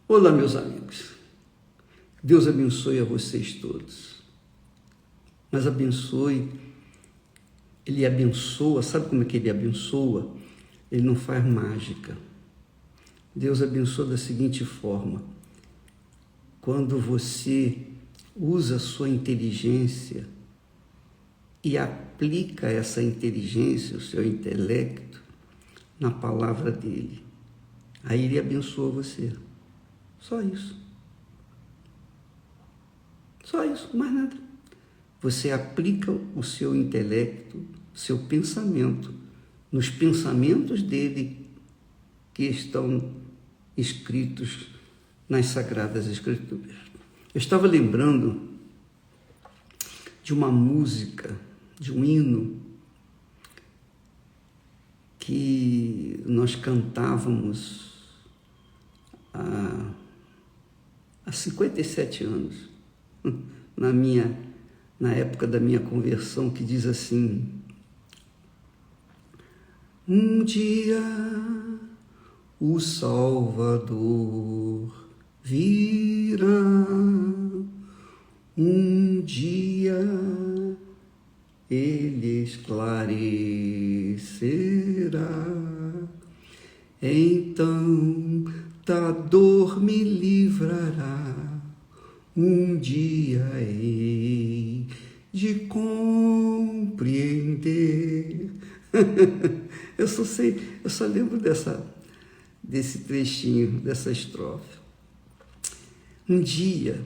Olá, meus amigos. Deus abençoe a vocês todos. Mas Ele abençoa, sabe como é que Ele abençoa? Ele não faz mágica. Deus abençoa da seguinte forma: quando você usa a sua inteligência e aplica essa inteligência, o seu intelecto, na palavra dele, aí Ele abençoa você. Só isso. Só isso, mais nada. Você aplica o seu intelecto, seu pensamento, nos pensamentos dele que estão escritos nas Sagradas Escrituras. Eu estava lembrando de uma música, de um hino que nós cantávamos há 57 anos, na época da minha conversão, que diz assim: um dia o Salvador virá, um dia ele esclarecerá, então da dor me livrará, um dia hei de compreender. Eu só lembro desse trechinho, dessa estrofe. Um dia,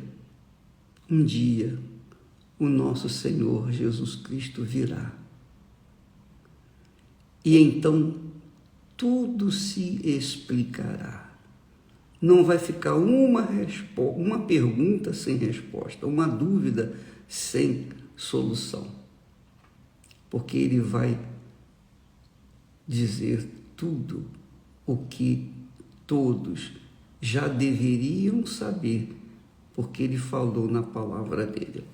o nosso Senhor Jesus Cristo virá. E então tudo se explicará. Não vai ficar uma pergunta sem resposta, uma dúvida sem solução. Porque Ele vai dizer tudo o que todos já deveriam saber, porque Ele falou na palavra dele.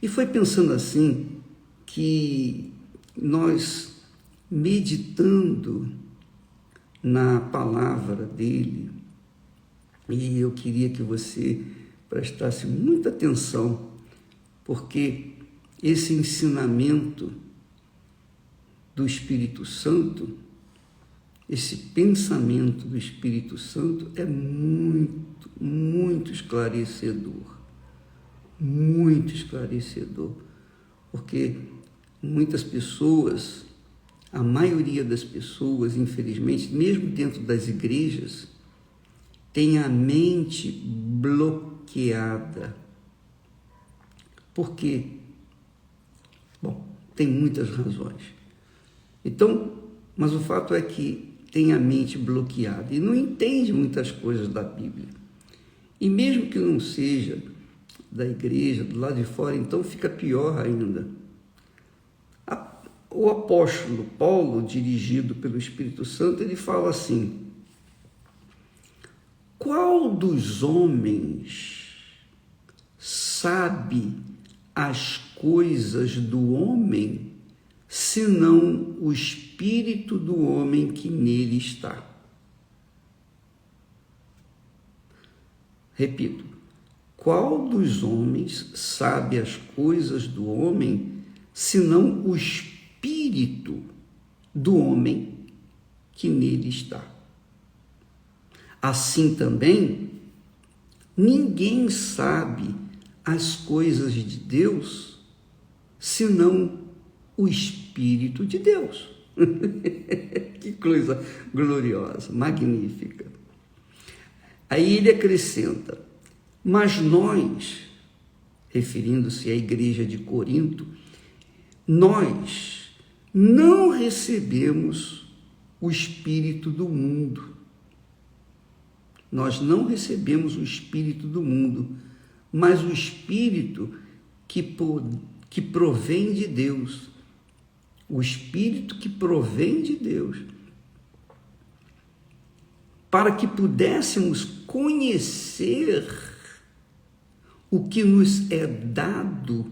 E foi pensando assim que nós, meditando na palavra dele, e eu queria que você prestasse muita atenção, porque esse ensinamento do Espírito Santo, esse pensamento do Espírito Santo é muito, muito esclarecedor. Muito esclarecedor. Porque muitas pessoas, a maioria das pessoas, infelizmente, mesmo dentro das igrejas, tem a mente bloqueada. Por quê? Bom, tem muitas razões. Então, mas o fato é que tem a mente bloqueada e não entende muitas coisas da Bíblia. E mesmo que não seja da igreja, do lado de fora, então fica pior ainda. O apóstolo Paulo, dirigido pelo Espírito Santo, ele fala assim: qual dos homens sabe as coisas do homem, senão o espírito do homem que nele está? Repito, qual dos homens sabe as coisas do homem, senão o espírito do homem que nele está? Assim também, ninguém sabe as coisas de Deus, senão o Espírito de Deus. Que coisa gloriosa, magnífica. Aí ele acrescenta: mas nós, referindo-se à igreja de Corinto, nós não recebemos o Espírito do mundo. Nós não recebemos o Espírito do mundo, mas o Espírito que provém de Deus. O Espírito que provém de Deus. Para que pudéssemos conhecer o que nos é dado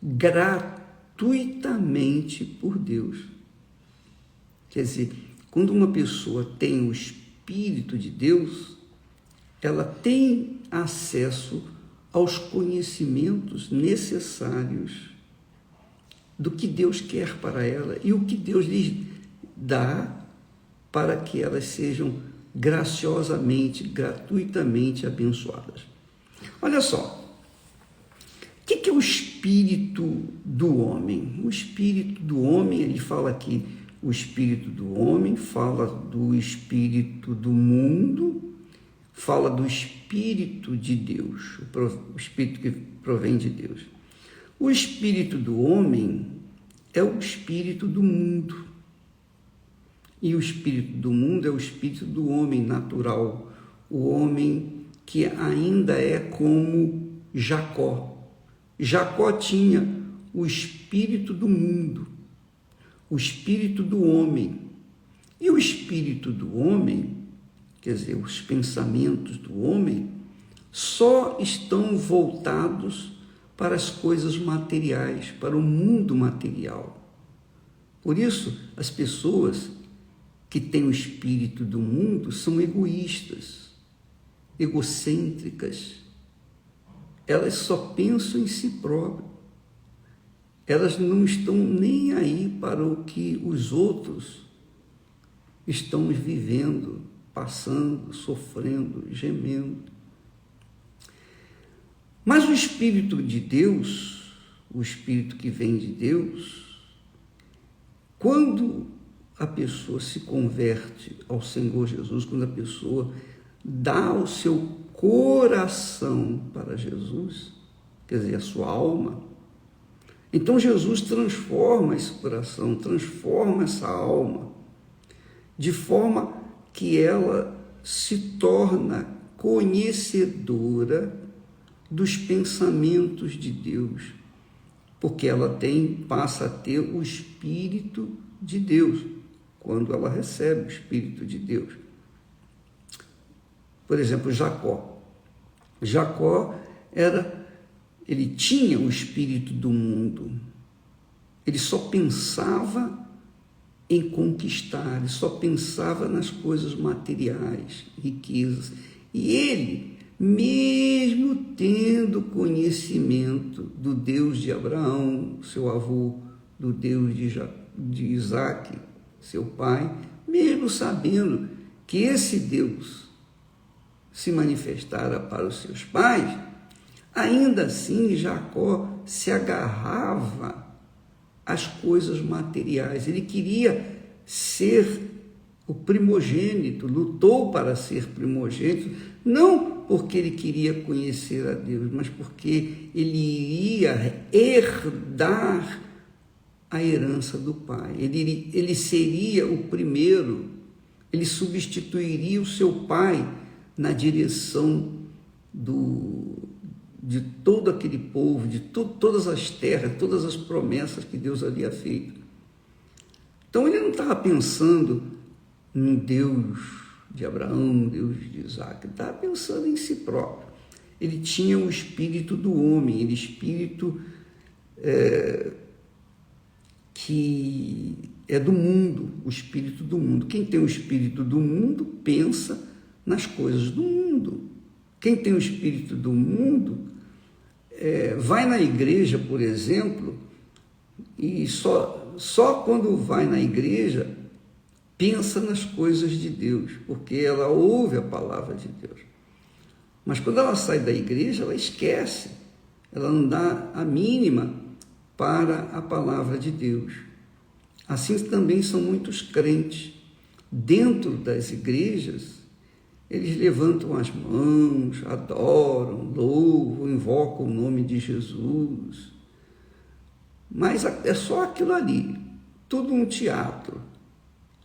gratuitamente por Deus. Quer dizer, quando uma pessoa tem o Espírito de Deus, ela tem acesso aos conhecimentos necessários do que Deus quer para ela e o que Deus lhes dá para que elas sejam graciosamente, gratuitamente abençoadas. Olha só, o que é o espírito do homem? O espírito do homem, ele fala aqui, o espírito do homem, fala do espírito do mundo, fala do espírito de Deus, o espírito que provém de Deus. O espírito do homem é o espírito do mundo. E o espírito do mundo é o espírito do homem natural, o homem que ainda é como Jacó. Jacó tinha o espírito do mundo, o espírito do homem. E o espírito do homem, quer dizer, os pensamentos do homem, só estão voltados para as coisas materiais, para o mundo material. Por isso, as pessoas que têm o espírito do mundo são egoístas, egocêntricas. Elas só pensam em si próprias. Elas não estão nem aí para o que os outros estão vivendo, passando, sofrendo, gemendo. Mas o Espírito de Deus, o Espírito que vem de Deus, quando a pessoa se converte ao Senhor Jesus, quando a pessoa dá o seu coração para Jesus, quer dizer, a sua alma, então Jesus transforma esse coração, transforma essa alma, de forma que ela se torna conhecedora dos pensamentos de Deus, porque ela passa a ter o Espírito de Deus, quando ela recebe o Espírito de Deus. Por exemplo, Jacó. Jacó ele tinha o espírito do mundo. Ele só pensava em conquistar, ele só pensava nas coisas materiais, riquezas. E ele, mesmo tendo conhecimento do Deus de Abraão, seu avô, do Deus de Isaac, seu pai, mesmo sabendo que esse Deus se manifestara para os seus pais, ainda assim Jacó se agarrava às coisas materiais. Ele queria ser o primogênito, lutou para ser primogênito, não porque ele queria conhecer a Deus, mas porque ele iria herdar a herança do pai. Ele seria o primeiro, ele substituiria o seu pai na direção de todo aquele povo, de todas as terras, todas as promessas que Deus havia feito. Então ele não estava pensando no Deus de Abraão, no Deus de Isaac, ele estava pensando em si próprio. Ele tinha o espírito do homem, ele espírito que é do mundo, o espírito do mundo. Quem tem o espírito do mundo pensa nas coisas do mundo. Quem tem o espírito do mundo vai na igreja, por exemplo, e só quando vai na igreja pensa nas coisas de Deus, porque ela ouve a palavra de Deus. Mas quando ela sai da igreja, ela esquece, ela não dá a mínima para a palavra de Deus. Assim também são muitos crentes. Dentro das igrejas, eles levantam as mãos, adoram, louvam, invocam o nome de Jesus. Mas é só aquilo ali, tudo um teatro.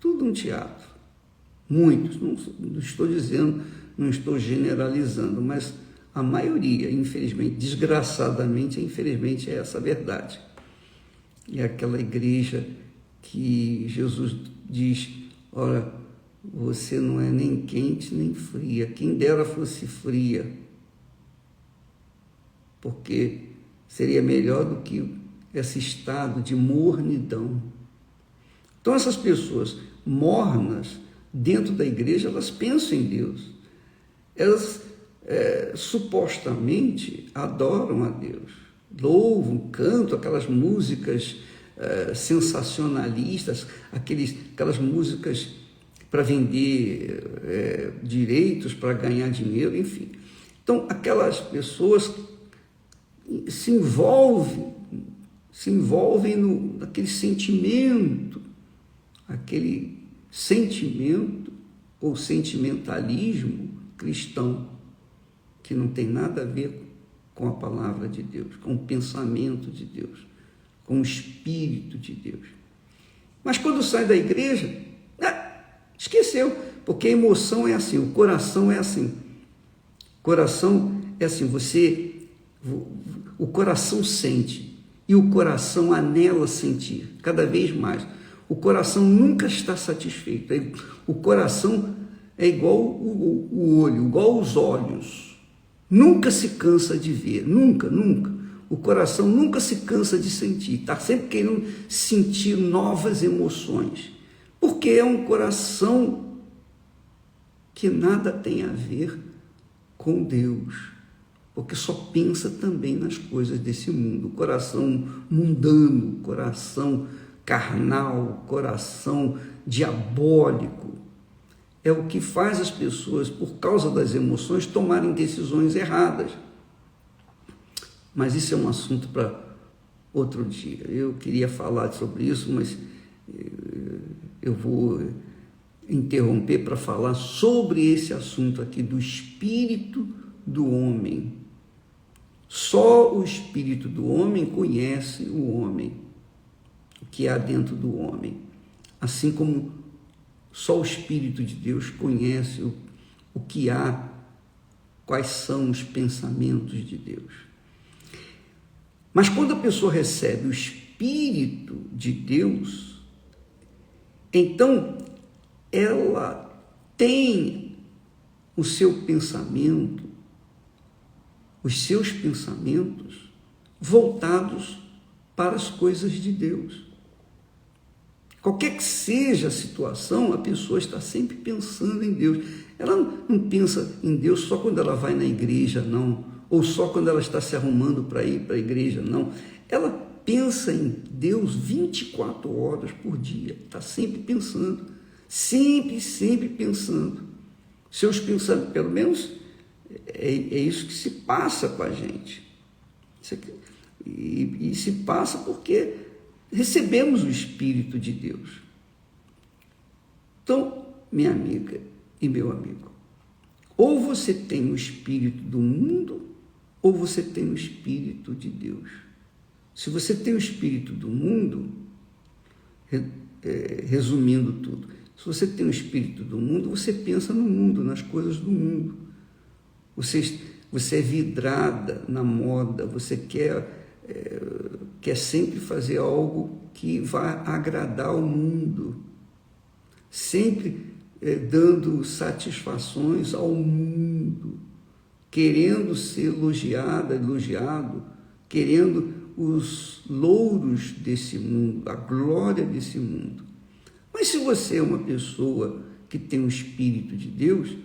Tudo um teatro. Muitos, não estou dizendo, não estou generalizando, mas a maioria, infelizmente, desgraçadamente, infelizmente, é essa a verdade. É aquela igreja que Jesus diz, ora, você não é nem quente nem fria, quem dera fosse fria, porque seria melhor do que esse estado de mornidão. Então essas pessoas mornas dentro da igreja, elas pensam em Deus, elas supostamente adoram a Deus, louvam, cantam aquelas músicas sensacionalistas, aquelas músicas para vender direitos, para ganhar dinheiro, enfim. Então, aquelas pessoas se envolvem naquele sentimento ou sentimentalismo cristão, que não tem nada a ver com a palavra de Deus, com o pensamento de Deus, com o Espírito de Deus. Mas quando sai da igreja, esqueceu, porque a emoção é assim, o coração é assim. O coração é assim, o coração sente, e o coração anela sentir, cada vez mais. O coração nunca está satisfeito. O coração é igual o olho, igual os olhos. Nunca se cansa de ver, nunca. O coração nunca se cansa de sentir, está sempre querendo sentir novas emoções, porque é um coração que nada tem a ver com Deus, porque só pensa também nas coisas desse mundo. O coração mundano, coração carnal, coração diabólico, é o que faz as pessoas, por causa das emoções, tomarem decisões erradas. Mas isso é um assunto para outro dia. Eu queria falar sobre isso, mas eu vou interromper para falar sobre esse assunto aqui do espírito do homem. Só o espírito do homem conhece o homem, o que há dentro do homem. Assim como só o Espírito de Deus conhece o que há, quais são os pensamentos de Deus. Mas quando a pessoa recebe o Espírito de Deus, então ela tem o seu pensamento, os seus pensamentos voltados para as coisas de Deus. Qualquer que seja a situação, a pessoa está sempre pensando em Deus. Ela não pensa em Deus só quando ela vai na igreja, não. Ou só quando ela está se arrumando para ir para a igreja, não. Ela pensa em Deus 24 horas por dia. Está sempre pensando. Sempre pensando. Seus pensamentos, pelo menos, é isso que se passa com a gente. E se passa porque recebemos o Espírito de Deus. Então, minha amiga e meu amigo, ou você tem o Espírito do mundo, ou você tem o Espírito de Deus. Se você tem o Espírito do mundo, resumindo tudo, se você tem o Espírito do mundo, você pensa no mundo, nas coisas do mundo. Você é vidrada na moda, você quer sempre fazer algo que vai agradar ao mundo, sempre dando satisfações ao mundo, querendo ser elogiado, querendo os louros desse mundo, a glória desse mundo. Mas se você é uma pessoa que tem o Espírito de Deus,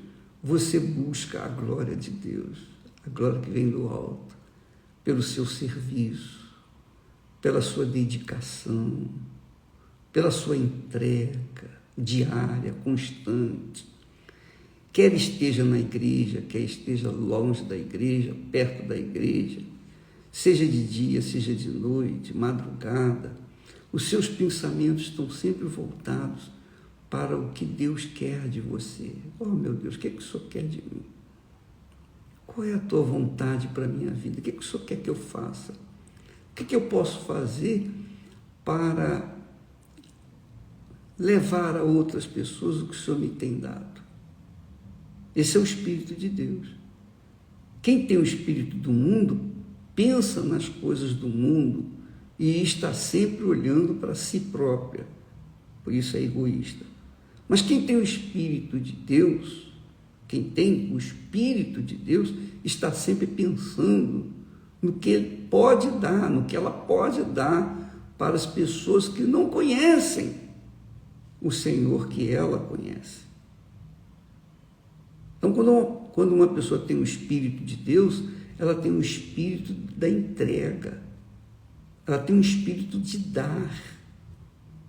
você busca a glória de Deus, a glória que vem do alto, pelo seu serviço, pela sua dedicação, pela sua entrega diária, constante. Quer esteja na igreja, quer esteja longe da igreja, perto da igreja, seja de dia, seja de noite, madrugada, os seus pensamentos estão sempre voltados para o que Deus quer de você. Oh, meu Deus, o que é que o Senhor quer de mim? Qual é a tua vontade para a minha vida? O que é que o Senhor quer que eu faça? O que é que eu posso fazer para levar a outras pessoas o que o Senhor me tem dado? Esse é o Espírito de Deus. Quem tem o Espírito do mundo, pensa nas coisas do mundo e está sempre olhando para si própria. Por isso é egoísta. Mas quem tem o Espírito de Deus, quem tem o Espírito de Deus, está sempre pensando no que ele pode dar, no que ela pode dar para as pessoas que não conhecem o Senhor que ela conhece. Então, Quando uma pessoa tem o Espírito de Deus, ela tem o espírito da entrega, ela tem o espírito de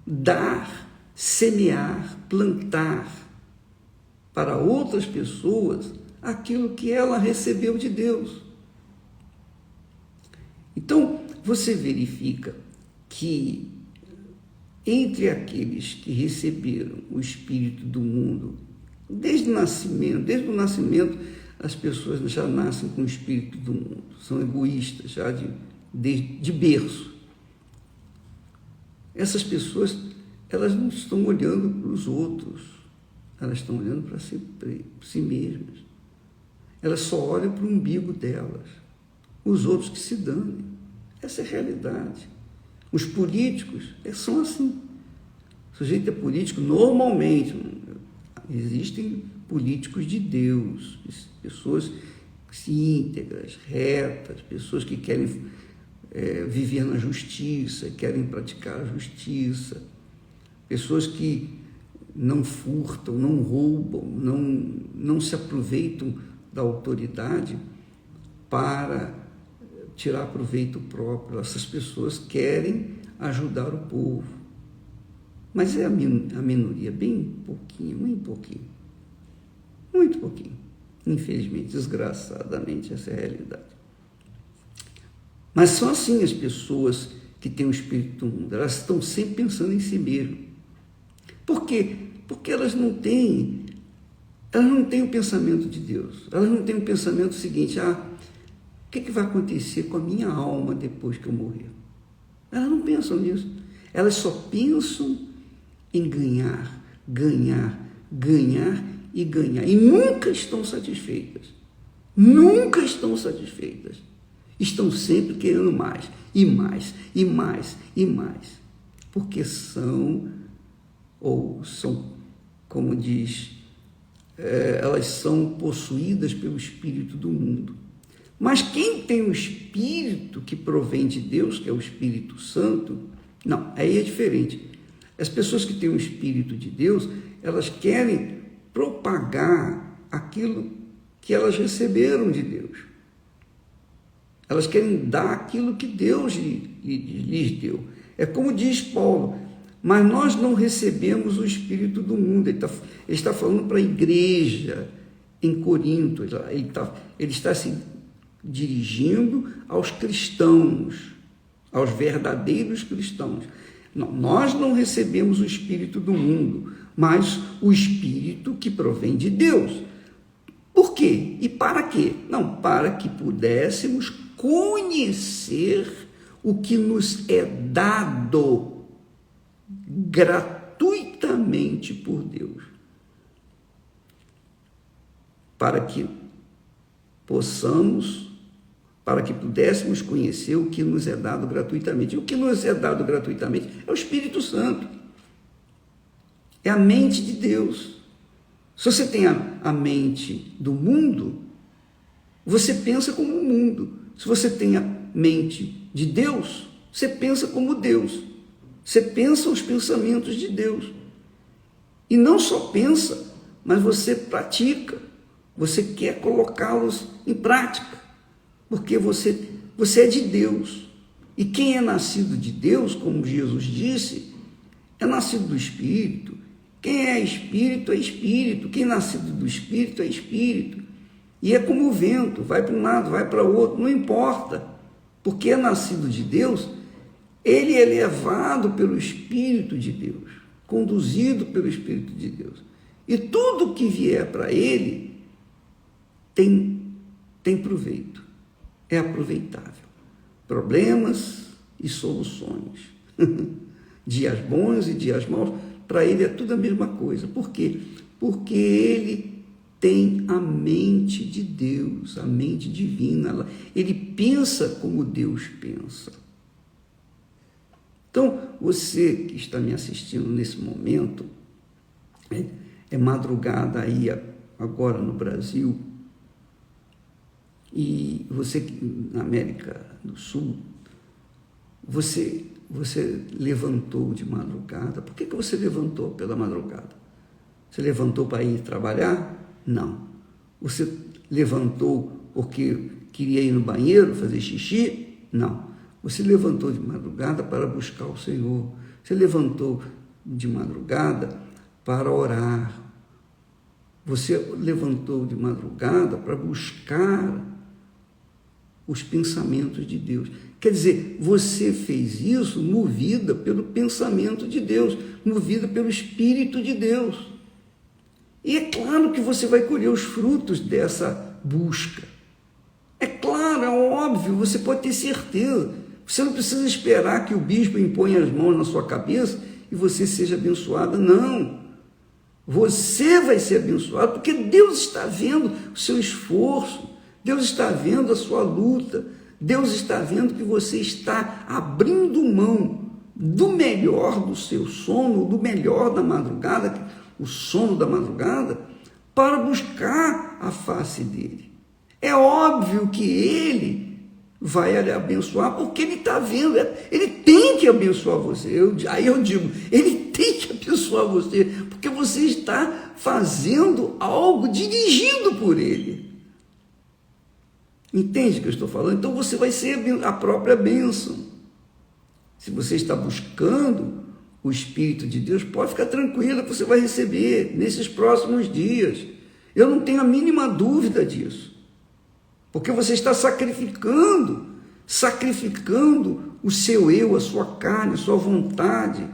dar, semear, plantar para outras pessoas aquilo que ela recebeu de Deus. Então, você verifica que entre aqueles que receberam o Espírito do mundo, desde o nascimento, as pessoas já nascem com o Espírito do mundo, são egoístas já de berço. Essas pessoas, elas não estão olhando para os outros, elas estão olhando para si mesmas. Elas só olham para o umbigo delas, os outros que se danem. Essa é a realidade. Os políticos são assim. O sujeito é político normalmente. Existem políticos de Deus, pessoas íntegras, retas, pessoas que querem viver na justiça, querem praticar a justiça, pessoas que não furtam, não roubam, não se aproveitam da autoridade para tirar proveito próprio. Essas pessoas querem ajudar o povo. Mas é a minoria, bem pouquinho, muito pouquinho. Infelizmente, desgraçadamente, essa é a realidade. Mas são assim as pessoas que têm o espírito do mundo, elas estão sempre pensando em si mesmas. Por quê? Porque elas não têm o pensamento de Deus, elas não têm o pensamento seguinte: o que vai acontecer com a minha alma depois que eu morrer? Elas não pensam nisso, elas só pensam em ganhar, e nunca estão satisfeitas, estão sempre querendo mais, porque são, como diz, elas são possuídas pelo espírito do mundo. Mas quem tem o espírito que provém de Deus, que é o Espírito Santo, não, aí é diferente. As pessoas que têm o Espírito de Deus, elas querem propagar aquilo que elas receberam de Deus. Elas querem dar aquilo que Deus lhes deu. É como diz Paulo: mas nós não recebemos o Espírito do mundo. Ele está falando para a igreja em Corinto, ele está se dirigindo aos cristãos, aos verdadeiros cristãos. Não, nós não recebemos o Espírito do mundo, mas o Espírito que provém de Deus. Por quê? E para quê? Não, para que pudéssemos conhecer o que nos é dado gratuitamente por Deus. Para que pudéssemos conhecer o que nos é dado gratuitamente. E o que nos é dado gratuitamente é o Espírito Santo. É a mente de Deus. Se você tem a mente do mundo, você pensa como o mundo. Se você tem a mente de Deus, você pensa como Deus. Você pensa os pensamentos de Deus. E não só pensa, mas você pratica. Você quer colocá-los em prática. Porque você é de Deus. E quem é nascido de Deus, como Jesus disse, é nascido do Espírito. Quem é Espírito é Espírito. Quem é nascido do Espírito é Espírito. E é como o vento, vai para um lado, vai para o outro, não importa. Porque é nascido de Deus, ele é levado pelo Espírito de Deus, conduzido pelo Espírito de Deus. E tudo que vier para ele tem proveito. É aproveitável. Problemas e soluções. Dias bons e dias maus, para ele é tudo a mesma coisa. Por quê? Porque ele tem a mente de Deus, a mente divina. Ele pensa como Deus pensa. Então, você que está me assistindo nesse momento, é madrugada aí agora no Brasil, e você na América do Sul, você levantou de madrugada. Por que você levantou pela madrugada? Você levantou para ir trabalhar? Não. Você levantou porque queria ir no banheiro, fazer xixi? Não. Você levantou de madrugada para buscar o Senhor. Você levantou de madrugada para orar. Você levantou de madrugada para buscar os pensamentos de Deus. Quer dizer, você fez isso movida pelo pensamento de Deus, movida pelo Espírito de Deus. E é claro que você vai colher os frutos dessa busca. É claro, é óbvio, você pode ter certeza. Você não precisa esperar que o bispo imponha as mãos na sua cabeça e você seja abençoada. Não. Você vai ser abençoado porque Deus está vendo o seu esforço, Deus está vendo a sua luta, Deus está vendo que você está abrindo mão do melhor do seu sono, do melhor da madrugada, o sono da madrugada, para buscar a face dele. É óbvio que ele vai lhe abençoar, porque ele está vendo, ele tem que abençoar você. Aí eu digo, ele tem que abençoar você, porque você está fazendo algo dirigido por ele. Entende o que eu estou falando? Então você vai ser a própria bênção. Se você está buscando o Espírito de Deus, pode ficar tranquilo que você vai receber nesses próximos dias. Eu não tenho a mínima dúvida disso. Porque você está sacrificando o seu eu, a sua carne, a sua vontade.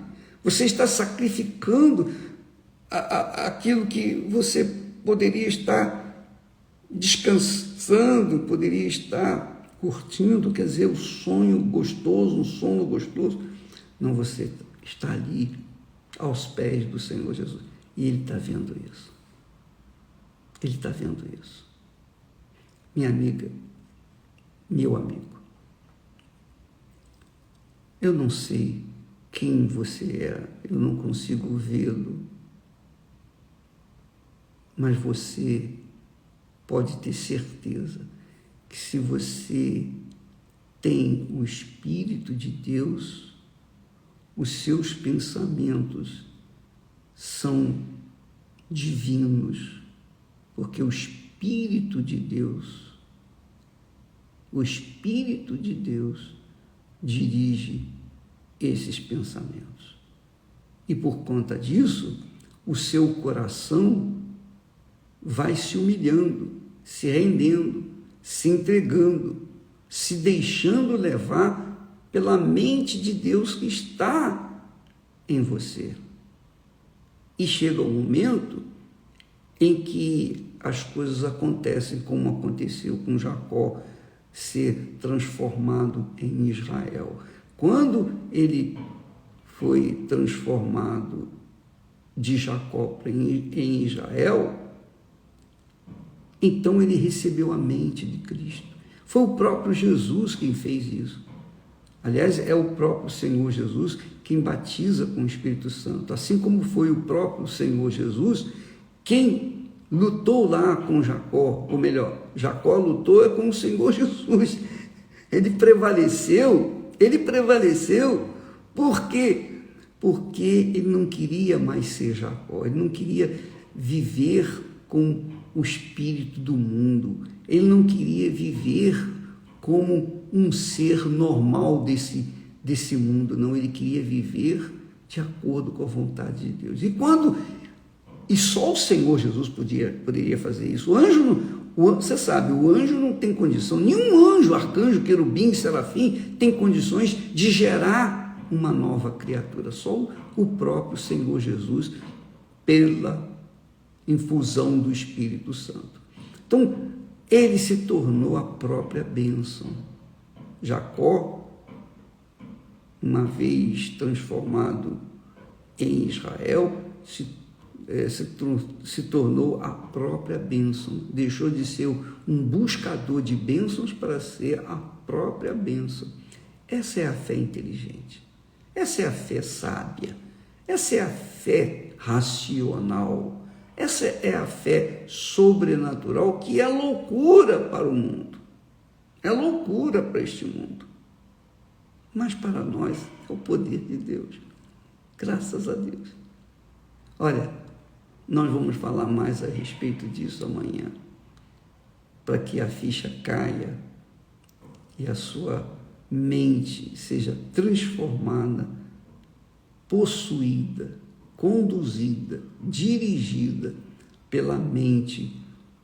Você está sacrificando aquilo que você poderia estar descansando, poderia estar curtindo, quer dizer, o sonho gostoso, um sono gostoso. Não, você está ali aos pés do Senhor Jesus. E Ele está vendo isso. Ele está vendo isso. Minha amiga, meu amigo, eu não sei quem você é, eu não consigo vê-lo, mas você pode ter certeza que se você tem o Espírito de Deus, os seus pensamentos são divinos, porque o Espírito de Deus dirige esses pensamentos. E por conta disso, o seu coração vai se humilhando, se rendendo, se entregando, se deixando levar pela mente de Deus que está em você. E chega um momento em que as coisas acontecem como aconteceu com Jacó ser transformado em Israel. Quando ele foi transformado de Jacó em Israel, então ele recebeu a mente de Cristo. Foi o próprio Jesus quem fez isso. Aliás, é o próprio Senhor Jesus quem batiza com o Espírito Santo. Assim como foi o próprio Senhor Jesus quem lutou lá com Jacó, ou melhor, Jacó lutou com o Senhor Jesus. Ele prevaleceu porque ele não queria mais ser Jacó, ele não queria viver com o espírito do mundo, ele não queria viver como um ser normal desse mundo, não, ele queria viver de acordo com a vontade de Deus. E só o Senhor Jesus poderia fazer isso. O anjo, você sabe, o anjo não tem condição, nenhum anjo, arcanjo, querubim, serafim, tem condições de gerar uma nova criatura, só o próprio Senhor Jesus, pela infusão do Espírito Santo. Então, ele se tornou a própria bênção. Jacó, uma vez transformado em Israel, se tornou a própria bênção, deixou de ser um buscador de bênçãos para ser a própria bênção. Essa é a fé inteligente, essa é a fé sábia, essa é a fé racional, essa é a fé sobrenatural, que é loucura para o mundo, é loucura para este mundo, mas para nós é o poder de Deus, graças a Deus. Olha, nós vamos falar mais a respeito disso amanhã. para que a ficha caia e a sua mente seja transformada, possuída, conduzida, dirigida pela mente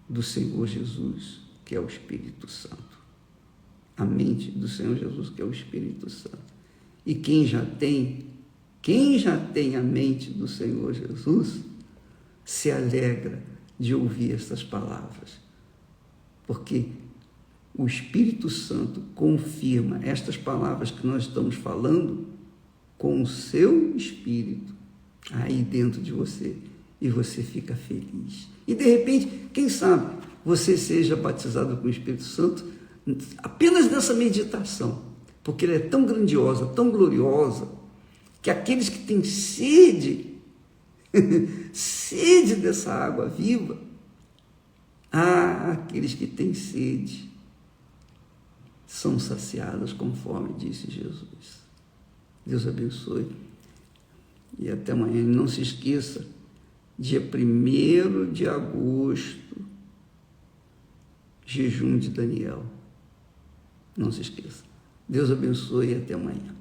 do Senhor Jesus, que é o Espírito Santo. A mente do Senhor Jesus, que é o Espírito Santo. E quem já tem a mente do Senhor Jesus, se alegra de ouvir essas palavras, porque o Espírito Santo confirma estas palavras que nós estamos falando com o seu Espírito aí dentro de você, e você fica feliz. E de repente, quem sabe, você seja batizado com o Espírito Santo apenas nessa meditação, porque ela é tão grandiosa, tão gloriosa, que aqueles que têm sede, sede dessa água viva, aqueles que têm sede, são saciados, conforme disse Jesus. Deus abençoe. E até amanhã. Não se esqueça, dia 1º de agosto, jejum de Daniel. Não se esqueça. Deus abençoe e até amanhã.